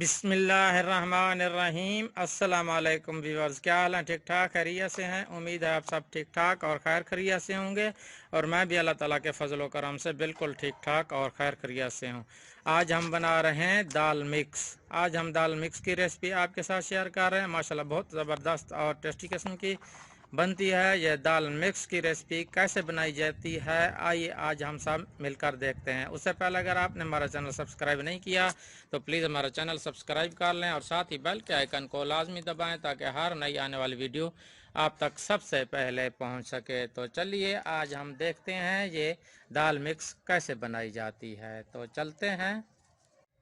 बिस्मिल्लाहिर्रहमानिर्रहीम। अस्सलाम वालेकुम व्यूअर्स, क्या हाल है? ठीक ठाक खैरियत से हैं? उम्मीद है आप सब ठीक ठाक और खैर खैरियत से होंगे और मैं भी अल्लाह ताला के फजल व करम से बिल्कुल ठीक ठाक और खैर खैरियत से हूँ। आज हम बना रहे हैं दाल मिक्स। आज हम दाल मिक्स की रेसिपी आपके साथ शेयर कर रहे हैं। माशाल्लाह बहुत ज़बरदस्त और टेस्टी किस्म की बनती है। यह दाल मिक्स की रेसिपी कैसे बनाई जाती है, आइए आज हम सब मिलकर देखते हैं। उससे पहले अगर आपने हमारा चैनल सब्सक्राइब नहीं किया तो प्लीज़ हमारा चैनल सब्सक्राइब कर लें और साथ ही बेल के आइकन को लाजमी दबाएं ताकि हर नई आने वाली वीडियो आप तक सबसे पहले पहुंच सके। तो चलिए आज हम देखते हैं ये दाल मिक्स कैसे बनाई जाती है। तो चलते हैं।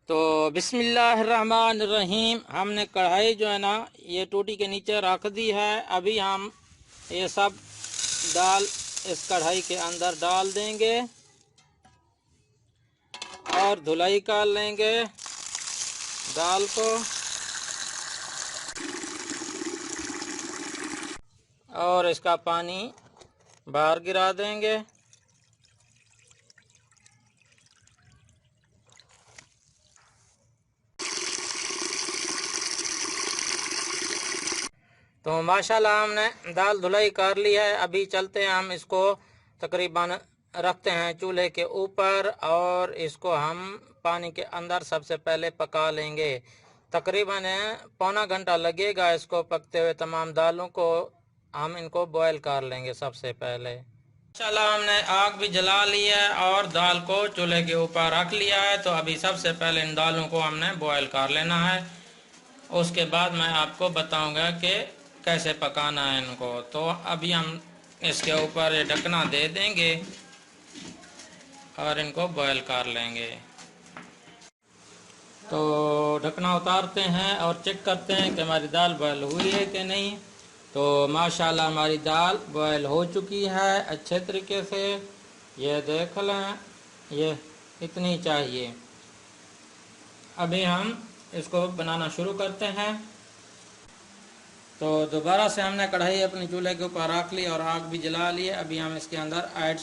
तो बिस्मिल्लाहिर्रहमानिर्रहीम, हमने कढ़ाई जो है ना ये टूटी के नीचे रख दी है। अभी हम ये सब दाल इस कढ़ाई के अंदर डाल देंगे और धुलाई कर लेंगे दाल को और इसका पानी बाहर गिरा देंगे। तो माशाल्लाह हमने दाल धुलाई कर ली है। अभी चलते हैं, हम इसको तकरीबन रखते हैं चूल्हे के ऊपर और इसको हम पानी के अंदर सबसे पहले पका लेंगे। तकरीबन पौना घंटा लगेगा इसको पकते हुए। तमाम दालों को हम इनको बॉयल कर लेंगे सबसे पहले। माशाल्लाह हमने आग भी जला ली है और दाल को चूल्हे के ऊपर रख लिया है। तो अभी सबसे पहले इन दालों को हमने बॉयल कर लेना है। उसके बाद मैं आपको बताऊंगा कि कैसे पकाना है इनको। तो अभी हम इसके ऊपर ये ढकना दे देंगे और इनको बॉयल कर लेंगे। तो ढकना उतारते हैं और चेक करते हैं कि हमारी दाल बॉयल हुई है कि नहीं। तो माशाल्लाह हमारी दाल बॉयल हो चुकी है अच्छे तरीके से। ये देख लें, ये इतनी चाहिए। अभी हम इसको बनाना शुरू करते हैं। तो दोबारा से हमने कढ़ाई अपनी चूल्हे के ऊपर रख ली और आग भी जला ली है। अभी हम इसके अंदर ऐड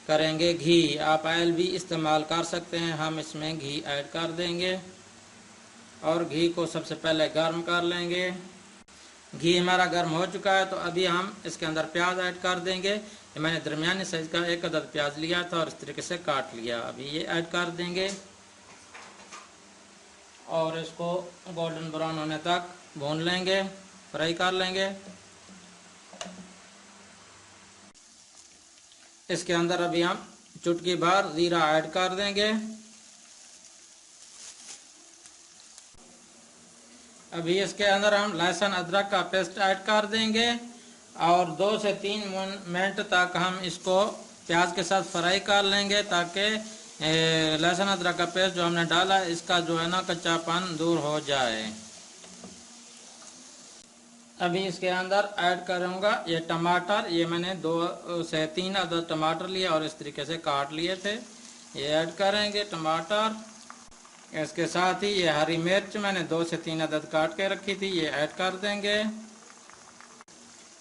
करेंगे घी। आप ऑयल भी इस्तेमाल कर सकते हैं, हम इसमें घी ऐड कर देंगे और घी को सबसे पहले गर्म कर लेंगे। घी हमारा गर्म हो चुका है। तो अभी हम इसके अंदर प्याज ऐड कर देंगे। ये मैंने दरमियानी साइज का एक अदद प्याज लिया था और इस तरीके से काट लिया। अभी ये ऐड कर देंगे और इसको गोल्डन ब्राउन होने तक भून लेंगे, फ्राई कर लेंगे। इसके अंदर अभी हम चुटकी भर जीरा ऐड कर देंगे। अभी इसके अंदर हम लहसुन अदरक का पेस्ट ऐड कर देंगे और 2 से 3 मिनट तक हम इसको प्याज के साथ फ्राई कर लेंगे ताकि लहसुन अदरक का पेस्ट जो हमने डाला इसका जो है ना कच्चापन दूर हो जाए। अभी इसके अंदर ऐड करूंगा ये टमाटर। ये मैंने 2 से 3 अदद टमाटर लिए और इस तरीके से काट लिए थे। ये ऐड करेंगे टमाटर। इसके साथ ही ये हरी मिर्च मैंने 2 से 3 अदद काट के रखी थी, ये ऐड कर देंगे।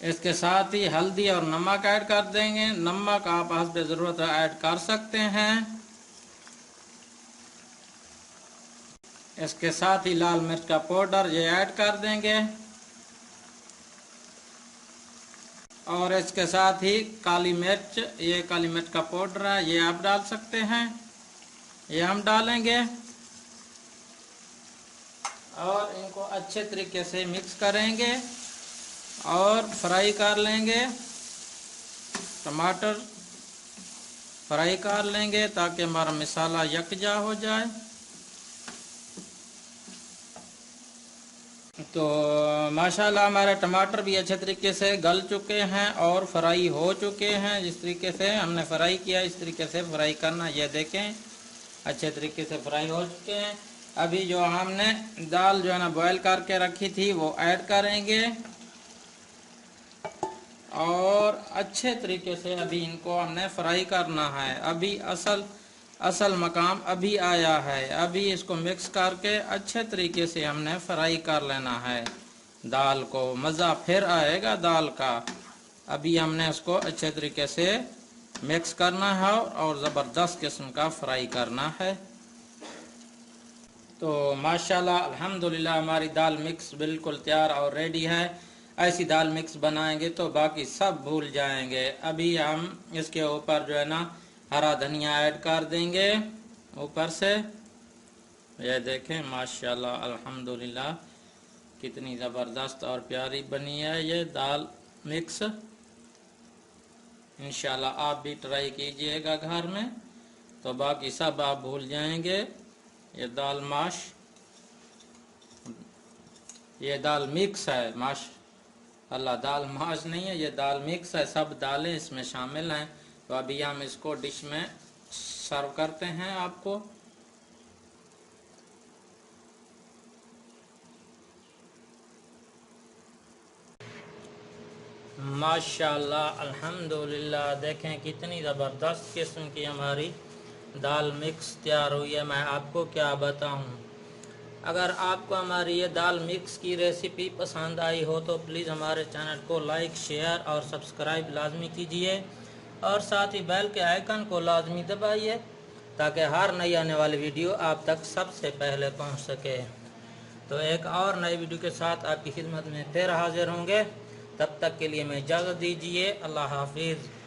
इसके साथ ही हल्दी और नमक ऐड कर देंगे। नमक आप हस्ब ज़रूरत ऐड कर सकते हैं। इसके साथ ही लाल मिर्च का पाउडर ये ऐड कर देंगे और इसके साथ ही काली मिर्च, ये काली मिर्च का पाउडर है, ये आप डाल सकते हैं, ये हम डालेंगे और इनको अच्छे तरीके से मिक्स करेंगे और फ्राई कर लेंगे। टमाटर फ्राई कर लेंगे ताकि हमारा मसाला यकजा हो जाए। तो माशाल्लाह हमारे टमाटर भी अच्छे तरीके से गल चुके हैं और फ्राई हो चुके हैं। जिस तरीके से हमने फ्राई किया इस तरीके से फ्राई करना। ये देखें अच्छे तरीके से फ्राई हो चुके हैं। अभी जो हमने दाल जो है ना बॉयल करके रखी थी वो ऐड करेंगे और अच्छे तरीके से अभी इनको हमने फ्राई करना है। अभी असल मकाम अभी आया है। अभी इसको मिक्स करके अच्छे तरीके से हमने फ्राई कर लेना है दाल को। मज़ा फिर आएगा दाल का। अभी हमने इसको अच्छे तरीके से मिक्स करना है और ज़बरदस्त किस्म का फ्राई करना है। तो माशाल्लाह अल्हम्दुलिल्लाह हमारी दाल मिक्स बिल्कुल तैयार और रेडी है। ऐसी दाल मिक्स बनाएंगे तो बाकी सब भूल जाएंगे। अभी हम इसके ऊपर जो है ना हरा धनिया ऐड कर देंगे ऊपर से। ये देखें माशाल्लाह अल्हम्दुलिल्लाह कितनी ज़बरदस्त और प्यारी बनी है ये दाल मिक्स। इंशाल्लाह आप भी ट्राई कीजिएगा घर में, तो बाकी सब आप भूल जाएंगे। ये दाल माश, ये दाल मिक्स है माश अल्लाह, दाल माश नहीं है, ये दाल मिक्स है, सब दालें इसमें शामिल हैं। तो अभी हम इसको डिश में सर्व करते हैं आपको। माशाल्लाह अल्हम्दुलिल्लाह देखें कितनी ज़बरदस्त किस्म की हमारी दाल मिक्स तैयार हुई है। मैं आपको क्या बताऊं, अगर आपको हमारी ये दाल मिक्स की रेसिपी पसंद आई हो तो प्लीज़ हमारे चैनल को लाइक शेयर और सब्सक्राइब लाजमी कीजिए और साथ ही बेल के आइकन को लाजमी दबाइए ताकि हर नई आने वाली वीडियो आप तक सबसे पहले पहुंच सके। तो एक और नई वीडियो के साथ आपकी खिदमत में फिर हाजिर होंगे। तब तक के लिए मैं इजाज़त दीजिए। अल्लाह हाफिज़।